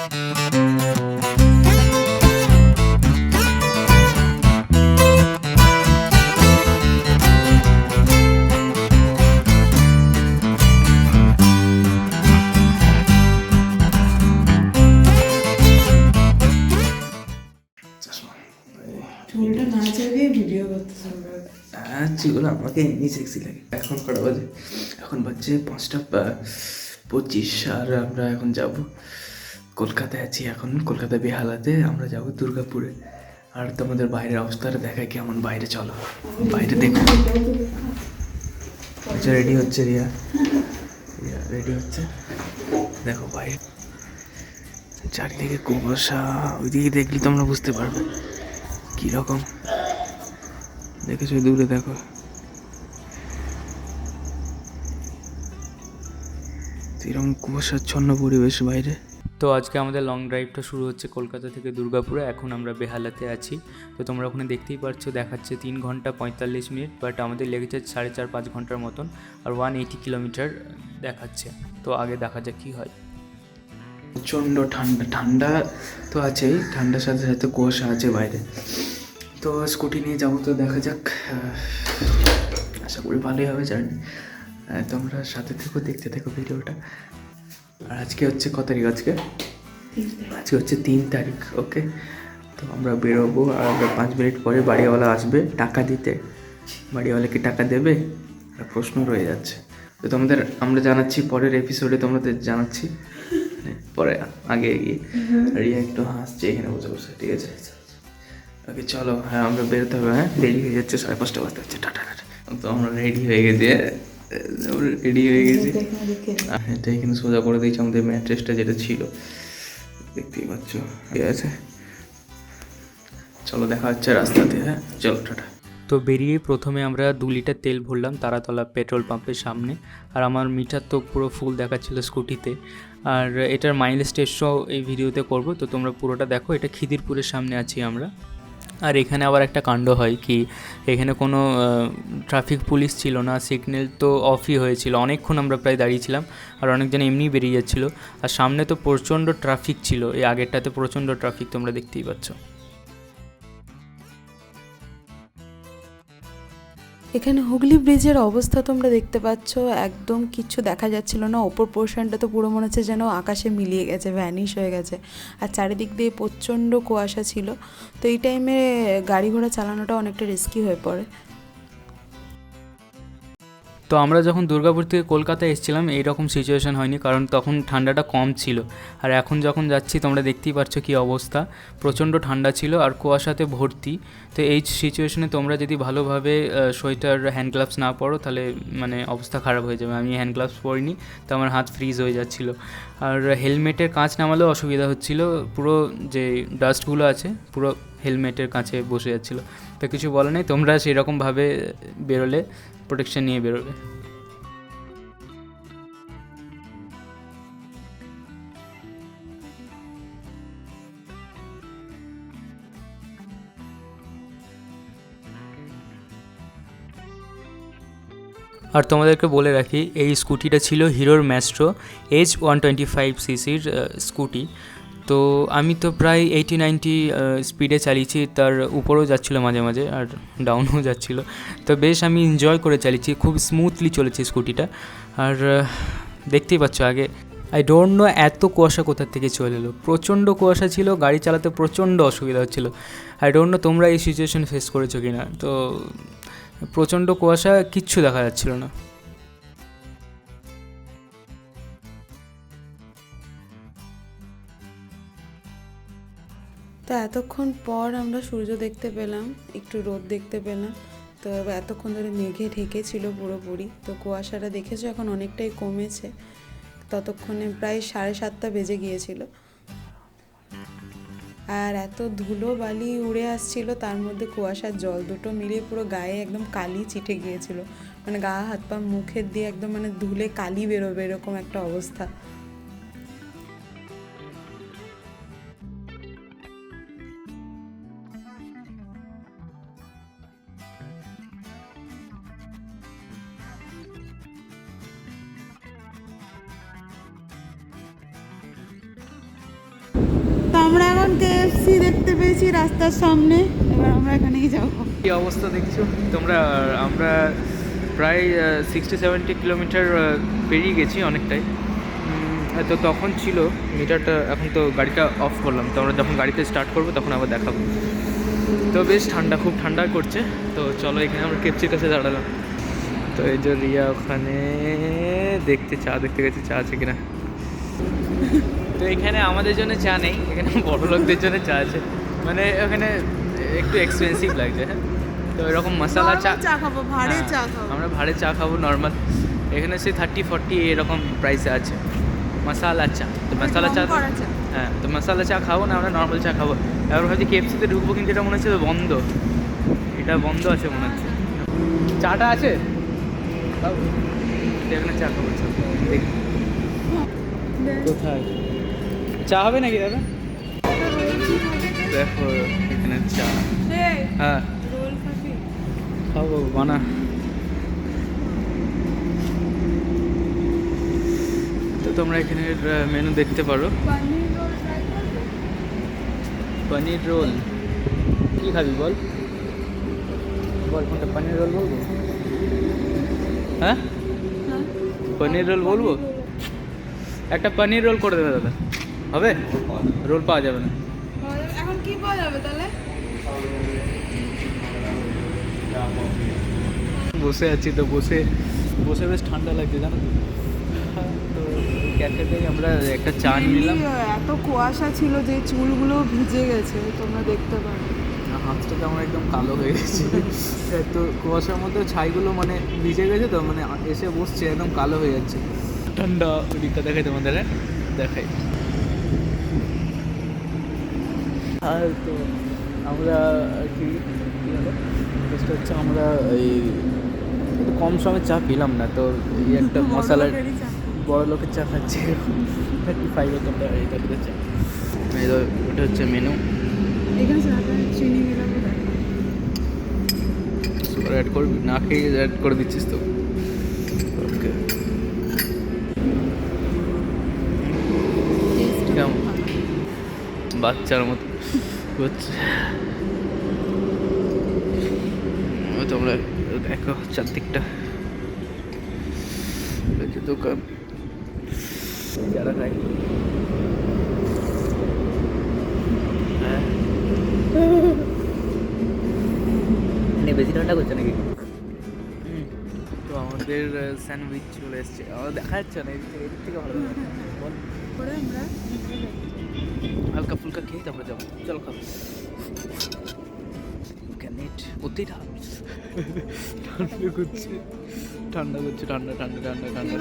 চুলটা না চালিয়ে ভিডিও করতে শুরু। চুল আমাকে এমনি সেক্সি লাগে। এখন কটা বাজে? এখন বাজছে 5:25 আর আমরা এখন যাব কলকাতায় আছি। এখন কলকাতা বেহালাতে আমরা যাব দুর্গাপুরে। আর তোমাদের বাইরের অবস্থাটা দেখায় কেমন। বাইরে চলো, বাইরে দেখো। আচ্ছা, রেডি হচ্ছে রিয়া, রিয়া রেডি হচ্ছে। দেখো বাইরে চারিদিকে কুয়াশা, ওইদিকে দেখলে তোমরা বুঝতে পারবে কীরকম। দেখেছো দূরে দেখো, এরকম কুয়াশাচ্ছন্ন পরিবেশ বাইরে। তো আজকে আমাদের লং ড্রাইভটা শুরু হচ্ছে কলকাতা থেকে দুর্গাপুরে। এখন আমরা বেহালাতে আছি। তো তোমরা ওখানে দেখতেই পাচ্ছ, দেখাচ্ছে 3 ঘন্টা 45 মিনিট, বাট আমাদের লেগেছে 4.5-5 ঘন্টার মতন। আর 180 কিলোমিটার দেখাচ্ছে। তো আগে দেখা যাক কী হয়। প্রচণ্ড ঠান্ডা, ঠান্ডা তো আছেই, ঠান্ডার সাথে সাথে কুয়াশা আছে বাইরে। তো স্কুটি নিয়ে যাবো, তো দেখা যাক, আশা করি ভালোই হবে জার্নি। তোমরা সাথে থেকো, দেখতে থেকো ভিডিওটা। আর আজকে হচ্ছে কত তারিখ? আজকে হচ্ছে 3 তারিখ। ওকে, তো আমরা বেরোবো। আর 5 মিনিট পরে বাড়িওয়ালা আসবে টাকা দিতে। বাড়িওয়ালা কি টাকা দেবে? প্রশ্ন রয়ে যাচ্ছে। তো তোমাদের আমরা জানাচ্ছি পরের এপিসোডে, তোমাদের জানাচ্ছি পরে, আগে এগিয়ে। রিয়া একটু হাসছে এখানে বসে বসে, ঠিক আছে? ওকে চলো, হ্যাঁ আমরা বেরোতে হবে। হ্যাঁ, দেরি হয়ে যাচ্ছে, 5:30 বাজতে হচ্ছে। Tata tata. তো আমরা রেডি হয়ে গেছি, এটা এখানে সোজা করে দিয়েছি আমাদের ম্যাট্রেসটা যেটা ছিল, দেখতেই পাচ্ছ। ঠিক আছে, চলো দেখা হচ্ছে রাস্তাতে। হ্যাঁ চলো, টাটা। তো বেরিয়ে প্রথমে আমরা 2 লিটার তেল ভরলাম তারাতলা পেট্রোল পাম্পের সামনে। আর আমার মিটার তো পুরো ফুল দেখাচ্ছিল স্কুটিতে। আর এটার মাইলেজ টেস্টও এই ভিডিওতে করব, তো তোমরা পুরোটা দেখো। এটা খিদিরপুরের সামনে আছি আমরা। আর এখানে আবার একটা কাণ্ড হয় কি, এখানে কোনো ট্রাফিক পুলিশ ছিল না, সিগন্যাল তো অফই হয়েছিল। অনেকক্ষণ আমরা প্রায় দাঁড়িয়েছিলাম, আর অনেকজন এমনিই বেরিয়ে যাচ্ছিলো। আর সামনে তো প্রচণ্ড ট্রাফিক ছিল, এই আগেরটাতে প্রচণ্ড ট্রাফিক তোমরা দেখতেই পাচ্ছ। এখানে হুগলি ব্রিজের অবস্থা তোমরা দেখতে পাচ্ছ, একদম কিচ্ছু দেখা যাচ্ছিল না। ওপর পোর্শনটা তো পুরো মনে হচ্ছে যেন আকাশে মিলিয়ে গেছে, ভ্যানিশ হয়ে গেছে। আর চারিদিক দিয়ে প্রচণ্ড কুয়াশা ছিল। তো এই টাইমে গাড়ি ঘোড়া চালানোটা অনেকটা রিস্কি হয়ে পড়ে। তো আমরা যখন দুর্গাপুর থেকে কলকাতায় এসেছিলাম এইরকম সিচুয়েশান হয়নি, কারণ তখন ঠান্ডাটা কম ছিল। আর এখন যখন যাচ্ছি তোমরা দেখতেই পাচ্ছ কী অবস্থা, প্রচণ্ড ঠান্ডা ছিল আর কুয়াশাতে ভর্তি। তো এই সিচুয়েশনে তোমরা যদি ভালোভাবে সোয়েটার, হ্যান্ড গ্লাভস না পরো, তাহলে মানে অবস্থা খারাপ হয়ে যাবে। আমি হ্যান্ড গ্লাভস পরিনি, তো আমার হাত ফ্রিজ হয়ে যাচ্ছিলো। আর হেলমেটের কাঁচ নামালেও অসুবিধা হচ্ছিলো, পুরো যে ডাস্টগুলো আছে পুরো হেলমেটের কাছে বসে যাচ্ছিলো। তো কিছু বলা নেই, তোমরা সেরকমভাবে বেরোলে প্রোটেকশন নিয়ে বেরোবে। আর তোমাদেরকে বলে রাখি, এই স্কুটিটা ছিল হিরোর ম্যাস্ট্রো H125cc স্কুটি। তো আমি তো প্রায় 80-90 স্পিডে চালিয়েছি, তার উপরেও যাচ্ছিলো মাঝে মাঝে, আর ডাউনও যাচ্ছিলো। তো বেশ আমি এনজয় করে চালিয়েছি, খুব স্মুথলি চলেছে স্কুটিটা। আর দেখতেই পাচ্ছ আগে, আই ডোন্ট নো এত কুয়াশা কোথার থেকে চলে এলো। প্রচণ্ড কুয়াশা ছিল, গাড়ি চালাতে প্রচণ্ড অসুবিধা হচ্ছিলো। আই ডোন্ট নো তোমরা এই সিচুয়েশন ফেস করেছো কি না। তো প্রচণ্ড কুয়াশা, কিচ্ছু দেখা যাচ্ছিল না। তো এতক্ষণ পর আমরা সূর্য দেখতে পেলাম, একটু রোদ দেখতে পেলাম। তো এতক্ষণ ধরে মেঘে ঢেকেছিল পুরোপুরি। তো কুয়াশাটা দেখেছো এখন অনেকটাই কমেছে। ততক্ষণে প্রায় 7:30 বেজে গিয়েছিল। আর এত ধুলো বালি উড়ে আসছিল, তার মধ্যে কুয়াশার জল দুটো মিলিয়ে পুরো গায়ে একদম কালি চিটে গিয়েছিল। মানে গা হাত পা মুখের দিয়ে একদম মানে ধুলে কালি বেরোবে, এরকম একটা অবস্থা। এখন কেএফসি দেখতে পেয়েছি রাস্তার সামনে, এবার আমরা এখানেই যাবো। কি অবস্থা দেখছো তোমরা, আমরা প্রায় 60-70 কিলোমিটার পেরিয়ে গেছি অনেকটাই। তো তখন ছিল মিটারটা, এখন তো গাড়িটা অফ করলাম, তো আমরা যখন গাড়িতে স্টার্ট করবো তখন আবার দেখাবো। তো বেশ ঠান্ডা, খুব ঠান্ডা করছে। তো চলো এখানে আমরা কেপসির কাছে দাঁড়ালাম। তো এই যে রিয়া ওখানে দেখতে গেছে চা আছে কিনা। তো এখানে আমাদের জন্য চা নেই, এখানে বড় লোকদের জন্য চা আছে, মানে ওখানে একটু এক্সপেন্সিভ লাগছে। হ্যাঁ, তো এরকম মশলা চা খাবো, ভাড়ে হ্যাঁ, চা খাবো। আমরা ভাড়ে চা খাবো নর্মাল, এখানে সে 30-40 এরকম প্রাইসে আছে মশালা চা। তো মশালা চা, হ্যাঁ, তো মশালা চা খাবো না, আমরা নর্মাল চা খাবো। এবার ভাবছি কেএফসিতে ঢুকবো, কিন্তু এটা মনে হচ্ছে বন্ধ, এটা বন্ধ আছে মনে হচ্ছে। চাটা আছে, খাবো এখানে চা খাবো, দেখি কোথায় চা হবে নাকি দাদা। দেখো এখানে চা, হ্যাঁ খাবো বানা। তো তোমরা এখানের মেনু দেখতে পারো। পনির রোল কী খাবি বল, বল কোনটা পনির রোল বলবো? হ্যাঁ পনির রোল বলবো, একটা পনির রোল করে দেবে দাদা, হবে? রোল পাওয়া যাবে না এখন, কি পাওয়া যাবে তাহলে? বসে আছি, তো বসে বসে বেশ ঠান্ডা লাগছে জানো তো। তো ক্যাফেতেই আমরা একটা চা নিলাম। এত কুয়াশা ছিল যে চুলগুলো ভিজে গেছে, তোমরা দেখতে পারো। হাতটা তো আমার একদম কালো হয়ে গেছে, তো কুয়াশার মধ্যে ছাইগুলো মানে ভিজে গেছে, তো মানে এসে বসছে একদম কালো হয়ে যাচ্ছে। ঠান্ডা দিকটা দেখাই তোমাদের, দেখাই। আর তো আমরা কি হলো জিনিসটা হচ্ছে, আমরা এই একটু কম সময় চা পেলাম না, তো এই একটা মশলার বড় লোকের চা খাচ্ছি 35 তোমরা এটা চা। এই তো ওটা হচ্ছে মেনু, এখানে চাটা চিনি মেলাবো, সুগার অ্যাড করবি না, খেয়ে অ্যাড করে দিচ্ছিস তো। ওকে কেমন বাচ্চার মতো হচ্ছে। তোমরা দেখো চারদিকটা দোকান যারা খাই, হ্যাঁ বেশি ঠান্ডা করছে নাকি? তো আমাদের স্যান্ডউইচ চলে এসছে, আমাদের দেখা যাচ্ছে না এদিক থেকে ভালো বল করে আমরা হালকা ফুলকা খেয়ে তারপরে যাবো, চলো খাবো। নেট ওতেই ঠান্ডা করছে, ঠান্ডা করছে, ঠান্ডা ঠান্ডা ঠান্ডা ঠান্ডা।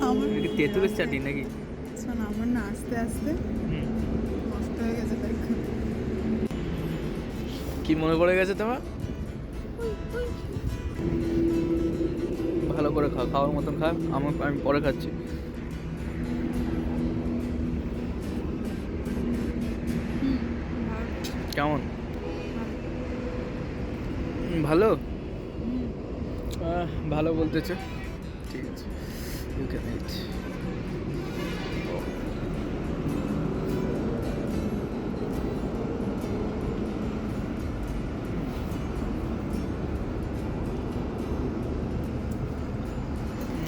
আমার তেঁতুলের চাটনি নাকি? শোন, আমার না আস্তে আস্তে কষ্ট হয়ে গেছে, তাই কি মনে পড়ে গেছে তোমার? ভালো করে খাও, খাওয়ার মতন খা, আমি পরে খাচ্ছি। কেমন ভালো? ভালো বলতেছে, ঠিক আছে you can eat.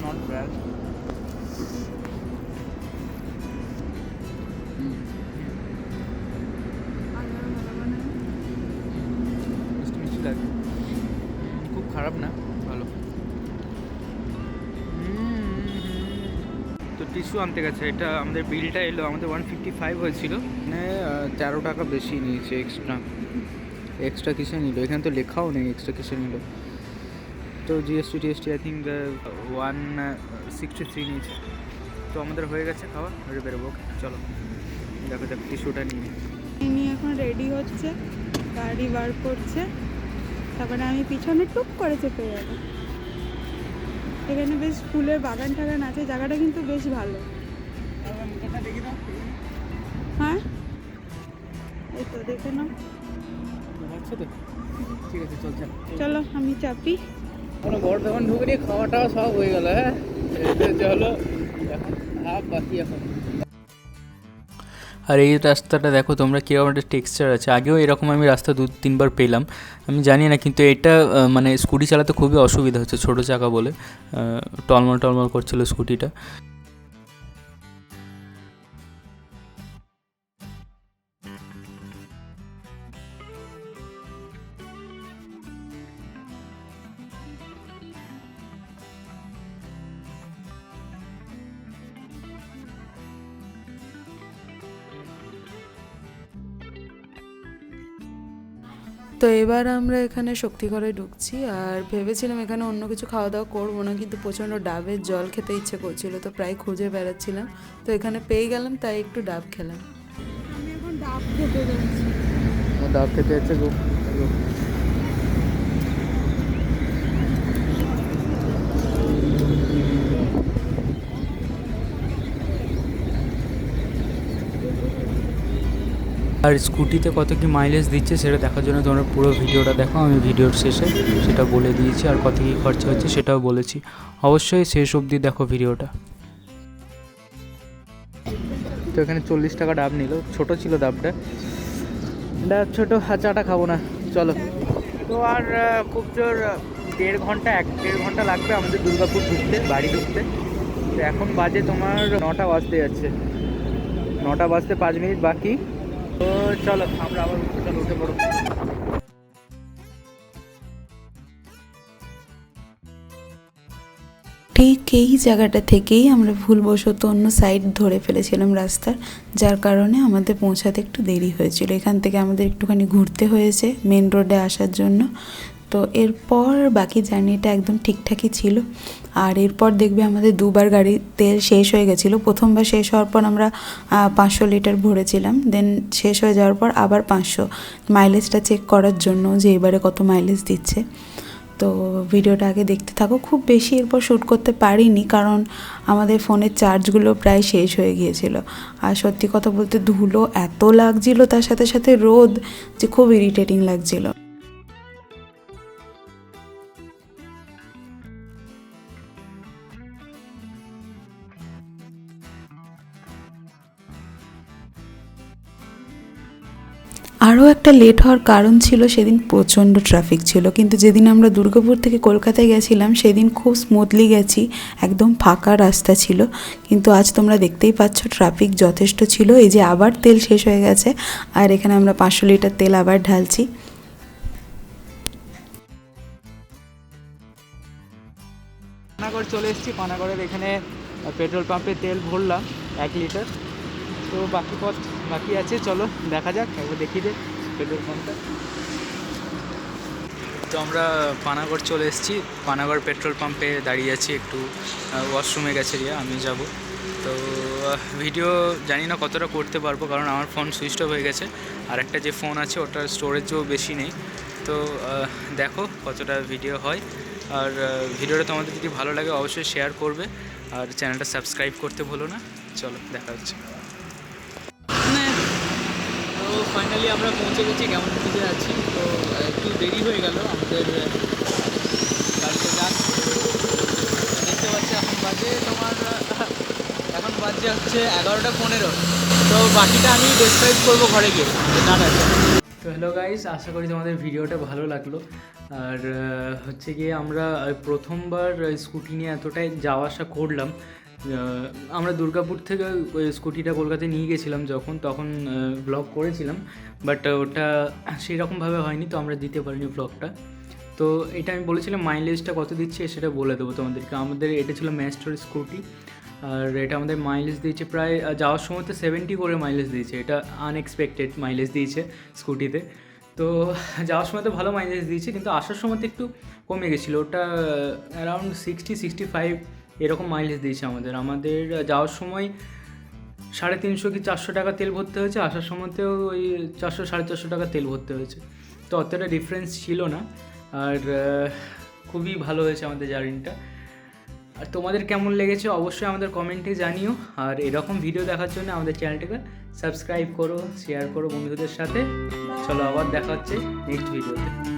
Not bad. খুব খারাপ না, ভালো। তো টিস্যু আনতে গেছে, এটা আমাদের বিলটা এলো, আমাদের 155 হয়েছিল, মানে 13 টাকা বেশি নিয়েছে এক্সট্রা কিসে নিল, এখানে তো লেখাও নেই এক্সট্রা কিসে নিল। তো জিএসটি আই থিঙ্ক 163 নিয়েছে। তো আমাদের হয়ে গেছে খাওয়া, হয়ে বেরোবো। চলো দেখো যাক টিস্যুটা নিয়ে এখন রেডি হচ্ছে, গাড়ি বার করছে, তারপরে আমি পিছনে টুক করে চেপে যাবো। এখানে বেশ ফুলের বাগান টাগান আছে, জায়গাটা কিন্তু বেশ ভালো। হ্যাঁ এই তো দেখে নাও, ঠিক আছে চলছে। চলো আমি চাপি। কোনো বড় দোকান ঢুকে নিয়ে খাওয়াটাও সব হয়ে গেল। হ্যাঁ চলো, এখন হাফ বাকি এখন। আর এই রাস্তাটা দেখো তোমরা কীরকম একটা টেক্সচার আছে, আগেও এরকম আমি রাস্তা 2-3 বার পেলাম, আমি জানি না, কিন্তু এটা মানে স্কুটি চালাতে খুবই অসুবিধা হচ্ছে ছোটো চাকা বলে, টলমল টলমল করছিল স্কুটিটা। তো এবার আমরা এখানে শক্তিগড়ে ঢুকছি, আর ভেবেছিলাম এখানে অন্য কিছু খাওয়া দাওয়া করবো না, কিন্তু প্রচণ্ড ডাবের জল খেতে ইচ্ছে করছিল, তো প্রায় খুঁজে বেড়াচ্ছিলাম, তো এখানে পেয়ে গেলাম, তাই একটু ডাব খেলাম। আমি এখন ডাব খেতে যাচ্ছি। ডাব খেতে যাচ্ছে গো। আর স্কুটিতে কত কি মাইলেজ দিচ্ছে সেটা দেখার জন্য তোমরা পুরো ভিডিওটা দেখো, আমি ভিডিওর শেষে সেটা বলে দিয়েছি, আর কত কী খরচা হচ্ছে সেটাও বলেছি, অবশ্যই শেষ অবধি দেখো ভিডিওটা। তো এখানে 40 টাকা ডাব নিল, ছোট ছিল ডাবটা, ডাব ছোটো, চাটা খাবো না, চলো। তো আর খুব জোর 1.5 ঘন্টা লাগবে আমাদের দুর্গাপুর ঢুকতে, বাড়ি ঢুকতে। তো এখন বাজে তোমার 9টা বাজতে যাচ্ছে, 9টা বাজতে 5 মিনিট বাকি। তো চলো আমরা আবার উঠে পড়ো। ঠিক এই জায়গাটা থেকেই আমরা ভুলবশত অন্য সাইড ধরে ফেলেছিলাম রাস্তার, যার কারণে আমাদের পৌঁছাতে একটু দেরি হয়েছিল। এখান থেকে আমাদের একটুখানি ঘুরতে হয়েছে মেন রোডে আসার জন্য। তো এরপর বাকি জার্নিটা একদম ঠিকঠাকই ছিল। আর এরপর দেখবে আমাদের 2বার গাড়ি তেল শেষ হয়ে গেছিলো। প্রথমবার শেষ হওয়ার পর আমরা 500 লিটার ভরেছিলাম, দেন শেষ হয়ে যাওয়ার পর আবার 500, মাইলেজটা চেক করার জন্য যে এবারে কত মাইলেজ দিচ্ছে। তো ভিডিওটা আগে দেখতে থাকো। খুব বেশি এরপর শ্যুট করতে পারিনি, কারণ আমাদের ফোনের চার্জগুলো প্রায় শেষ হয়ে গিয়েছিল। আর সত্যি কথা বলতে ধুলো এত লাগছিল, তার সাথে সাথে রোদ, যে খুব ইরিটেটিং লাগছিল। আরও একটা লেট হওয়ার কারণ ছিল, সেদিন প্রচণ্ড ট্রাফিক ছিল, কিন্তু যেদিন আমরা দুর্গাপুর থেকে কলকাতায় গেছিলাম সেদিন খুব স্মুথলি গেছি, একদম ফাঁকা রাস্তা ছিল। কিন্তু আজ তোমরা দেখতেই পাচ্ছ ট্রাফিক যথেষ্ট ছিল। এই যে আবার তেল শেষ হয়ে গেছে, আর এখানে আমরা 500 লিটার তেল আবার ঢালছি। পানাগড় চলে এসেছি, পানাগড়ের এখানে পেট্রোল পাম্পে তেল ভরলাম 1 লিটার। তো বাকি পথ বাকি আছে, চলো দেখা যাক, একবার দেখিয়ে দে পেট্রোল পাম্পটা। তো আমরা পানাগড় চলে এসেছি, পানাগড় পেট্রোল পাম্পে দাঁড়িয়ে আছি, একটু ওয়াশরুমে গেছে রিয়া, আমি যাব। তো ভিডিও জানি না কতটা করতে পারবো, কারণ আমার ফোন সুইচ অফ হয়ে গেছে, আর একটা যে ফোন আছে ওটার স্টোরেজও বেশি নেই। তো দেখো কতটা ভিডিও হয়, আর ভিডিওটা তোমাদের যদি ভালো লাগে অবশ্যই শেয়ার করবে, আর চ্যানেলটা সাবস্ক্রাইব করতে ভুলো না। চলো দেখা হচ্ছে। তো ফাইনালি আমরা পৌঁছে গেছি, কেমন খুঁজে আছি। তো একটু দেরি হয়ে গেল আমাদের গাড়িতে যাক, দেখতে পাচ্ছি এখন বাজে হচ্ছে 11:15। তো বাকিটা আমি ডেসক্রাইব করবো ঘরে গিয়ে। তো হ্যালো গাইস, আশা করি তোমাদের ভিডিওটা ভালো লাগলো। আর হচ্ছে গিয়ে আমরা প্রথমবার স্কুটি নিয়ে এতটাই যাওয়া আসা করলাম। আমরা দুর্গাপুর থেকে ওই স্কুটিটা কলকাতায় নিয়ে গেছিলাম তখন ব্লগ করেছিলাম, বাট ওটা সেই রকমভাবে হয়নি, তো আমরা দিতে পারিনি ব্লগটা। তো এটা আমি বলেছিলাম মাইলেজটা কত দিচ্ছে সেটা বলে দেবো তোমাদেরকে। আমাদের এটা ছিল ম্যাস্টার স্কুটি, আর এটা আমাদের মাইলেজ দিয়েছে প্রায় যাওয়ার সময় তো 70 করে মাইলেজ দিয়েছে। এটা আনএক্সপেক্টেড মাইলেজ দিয়েছে স্কুটিতে। তো যাওয়ার সময় তো ভালো মাইলেজ দিয়েছে, কিন্তু আসার সময় তো একটু কমে গেছিলো, ওটা অ্যারাউন্ড 60-65 এরকম মাইলেজ দিয়েছে আমাদের যাওয়ার সময় 350 কি 400 টাকা তেল ভরতে হয়েছে, আসার সময়তেও ওই 400-450 টাকা তেল ভরতে হয়েছে। তো অতটা ডিফারেন্স ছিল না, আর খুবই ভালো হয়েছে আমাদের জার্নিটা। আর তোমাদের কেমন লেগেছে অবশ্যই আমাদের কমেন্টে জানিও, আর এরকম ভিডিও দেখার জন্য আমাদের চ্যানেলটাকে সাবস্ক্রাইব করো, শেয়ার করো বন্ধুদের সাথে। চলো আবার দেখা হচ্ছে নেক্সট ভিডিওতে।